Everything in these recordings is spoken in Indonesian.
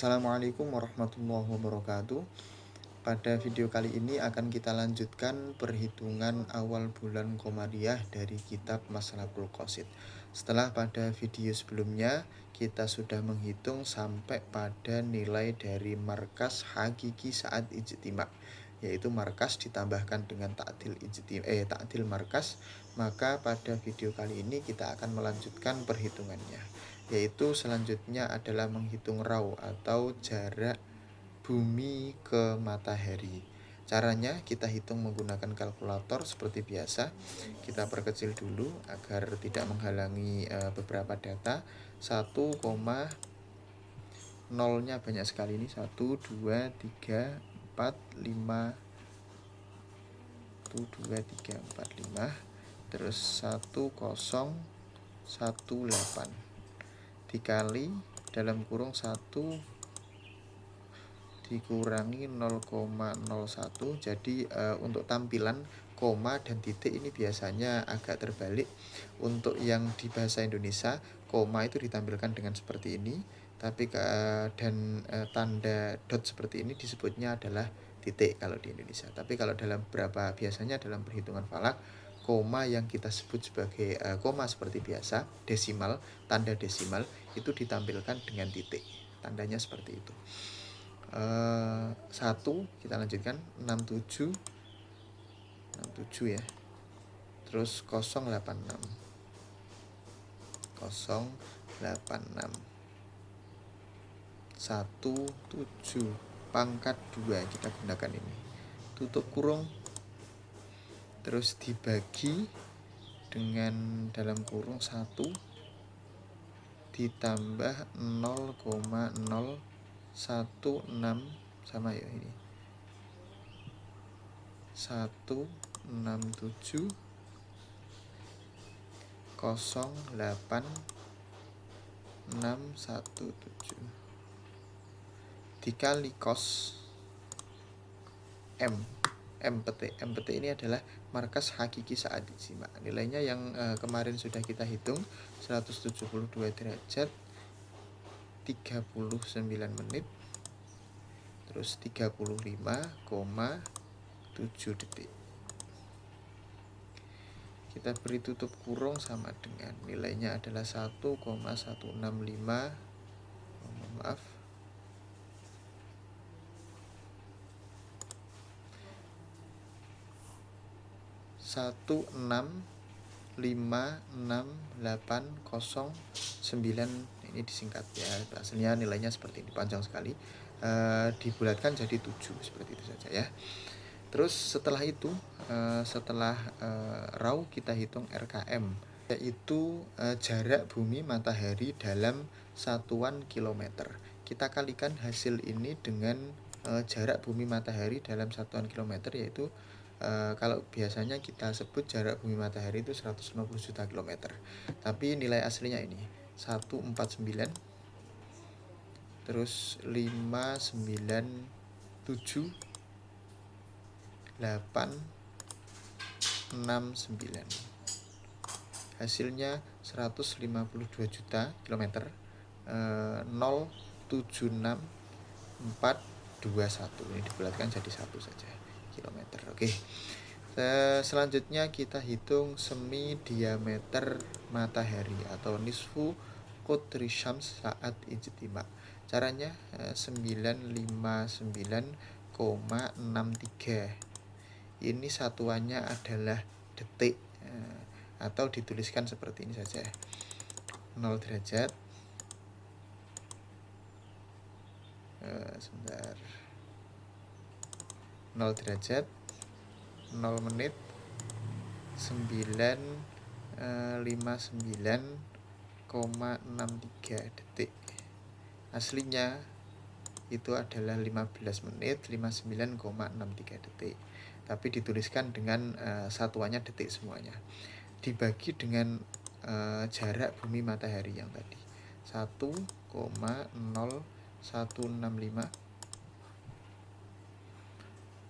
Assalamualaikum warahmatullahi wabarakatuh. Pada video kali ini akan kita lanjutkan perhitungan awal bulan Qomariyah dari kitab Maslakul Qasid. Setelah pada video sebelumnya kita sudah menghitung sampai pada nilai dari markas hakiki saat ijtima, yaitu markas ditambahkan dengan ta'dil markas. Maka pada video kali ini kita akan melanjutkan perhitungannya, yaitu selanjutnya adalah menghitung raw atau jarak bumi ke matahari. Caranya kita hitung menggunakan kalkulator seperti biasa. Kita perkecil dulu agar tidak menghalangi beberapa data. 1,0-nya banyak sekali ini. 1, 2, 3, 4, 5. 1, 2, 3, 4, 5. Terus 1018 dikali dalam kurung 1 dikurangi 0,01. Jadi untuk tampilan koma dan titik ini biasanya agak terbalik. Untuk yang di bahasa Indonesia, koma itu ditampilkan dengan seperti ini, tapi tanda dot seperti ini disebutnya adalah titik kalau di Indonesia. Tapi kalau biasanya dalam perhitungan falak, koma yang kita sebut sebagai koma seperti biasa, desimal, tanda desimal itu ditampilkan dengan titik. Tandanya seperti itu. 1 kita lanjutkan. 67 ya. Terus 086 17 pangkat 2 kita gunakan ini, tutup kurung, terus dibagi dengan dalam kurung 1 ditambah 0,016 sama ya ini 167 08617 dikali cos MPT ini adalah markas hakiki saat ijtima. Nilainya yang kemarin sudah kita hitung 172 derajat 39 menit, terus 35,7 detik. Kita beri tutup kurung sama dengan nilainya adalah 1,165 1656809. Ini disingkat ya, aslinya nilainya seperti ini, panjang sekali. Dibulatkan jadi 7 seperti itu saja ya. Terus setelah itu setelah raw kita hitung RKM, yaitu jarak bumi matahari dalam satuan kilometer. Kita kalikan hasil ini dengan jarak bumi matahari dalam satuan kilometer, yaitu kalau biasanya kita sebut jarak bumi matahari itu 150 juta kilometer. Tapi nilai aslinya ini 149, terus 597 869. Hasilnya 152 juta kilometer 076421. Ini dibulatkan jadi 1 saja kilometer. Oke. Selanjutnya kita hitung semi diameter matahari atau nisfu qutri syams saat ijtima. Caranya 959,63. Ini satuannya adalah detik, atau dituliskan seperti ini saja, 0 derajat 0 derajat 0 menit 959,63 detik. Aslinya itu adalah 15 menit 59,63 detik, tapi dituliskan dengan satuannya detik semuanya, dibagi dengan jarak bumi matahari yang tadi 1,0165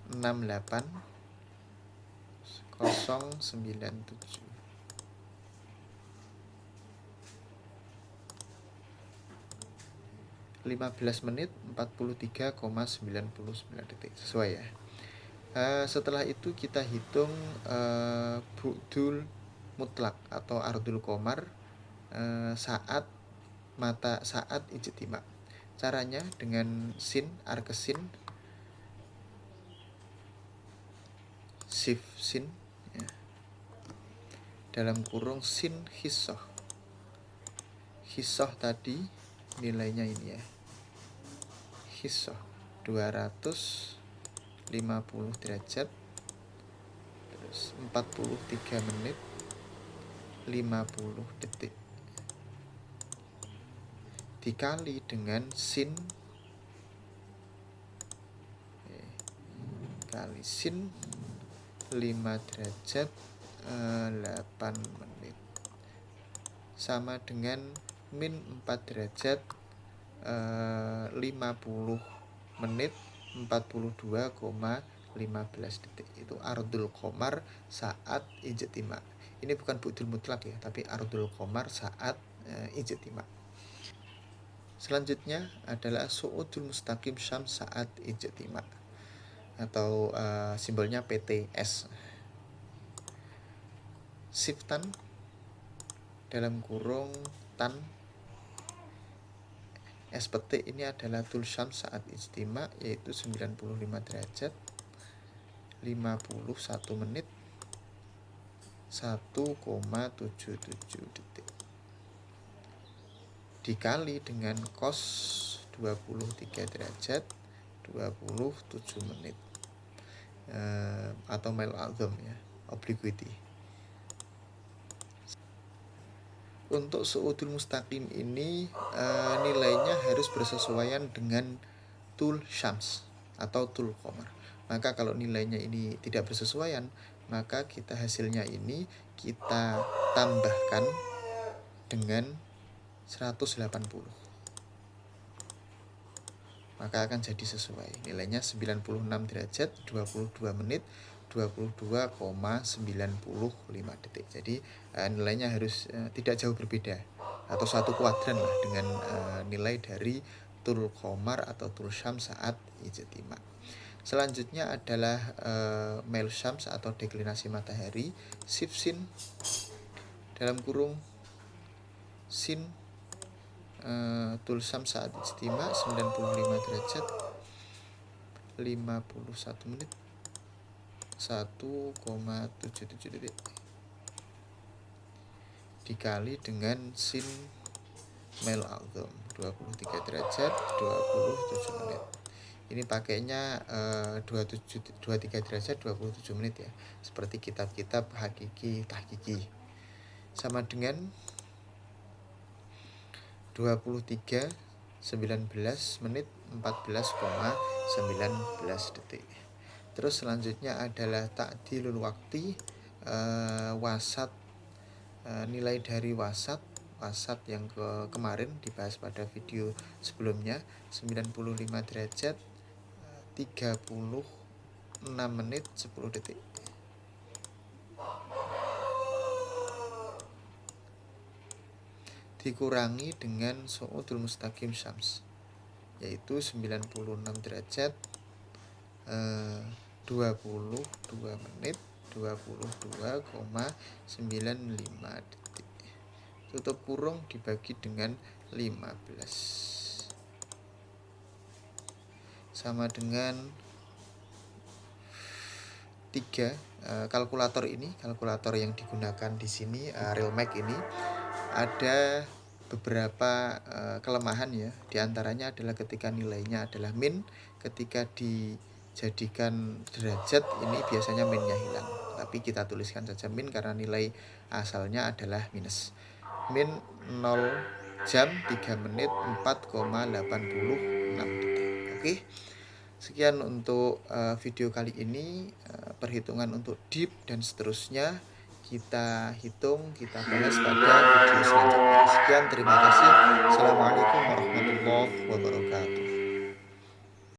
68097. 15 menit 43,99 detik. Sesuai ya. Setelah itu kita hitung bu'dul mutlak atau ardul qamar saat ijtima. Caranya dengan sin arkesin sif sin ya, dalam kurung sin hissoh. Hissoh tadi nilainya ini ya, hissoh 250 derajat, terus 43 menit 50 detik dikali dengan sin kali sin 5 derajat 8 menit sama dengan min 4 derajat 50 menit 42,15 detik. Itu ardul qamar saat ijtima. Ini bukan bu'dul mutlak ya, tapi ardul qamar saat ijtima. Selanjutnya adalah su'udul mustaqim syams saat ijtima atau simbolnya PTS. Siftan dalam kurung tan SPT ini adalah tul syams saat ijtima, yaitu 95 derajat 51 menit 1,77 detik dikali dengan cos 23 derajat 27 menit atau mail azam ya, obliquity. Untuk su'udul mustaqim ini nilainya harus bersesuaian dengan tul syams atau tul qamar. Maka kalau nilainya ini tidak bersesuaian, maka kita hasilnya ini kita tambahkan dengan 180. Maka akan jadi sesuai. Nilainya 96 derajat 22 menit 22,95 detik. Jadi nilainya harus tidak jauh berbeda atau satu kuadran lah dengan nilai dari tul qamar atau tul syams saat ijtima. Selanjutnya adalah mail syams atau deklinasi matahari, sif sin dalam kurung sin tul syams saat ijtima 95 derajat 51 menit 1,77 detik dikali dengan sin mail azam 23 derajat 27 menit. Ini pakainya 23 derajat 27 menit ya, seperti kitab-kitab hakiki tahqiqi. Sama dengan 23 19 menit 14,19 detik. Terus selanjutnya adalah ta'dilul waqti, wasat, nilai dari wasat yang kemarin dibahas pada video sebelumnya 95 derajat 36 menit 10 detik. Dikurangi dengan su'udul mustaqim syams, yaitu 96 derajat 22 menit 22,95 detik. Tutup kurung dibagi dengan 15 sama dengan 3. Kalkulator yang digunakan di sini Realmac ini ada beberapa kelemahan ya. Di antaranya adalah ketika nilainya adalah min, ketika dijadikan derajat ini biasanya minnya hilang. Tapi kita tuliskan saja min karena nilai asalnya adalah minus. Min 0 jam 3 menit 4,86 detik. Oke. Sekian untuk video kali ini. Perhitungan untuk deep dan seterusnya kita hitung, kita bahas pada video selanjutnya. Sekian, terima kasih. Assalamualaikum warahmatullahi wabarakatuh.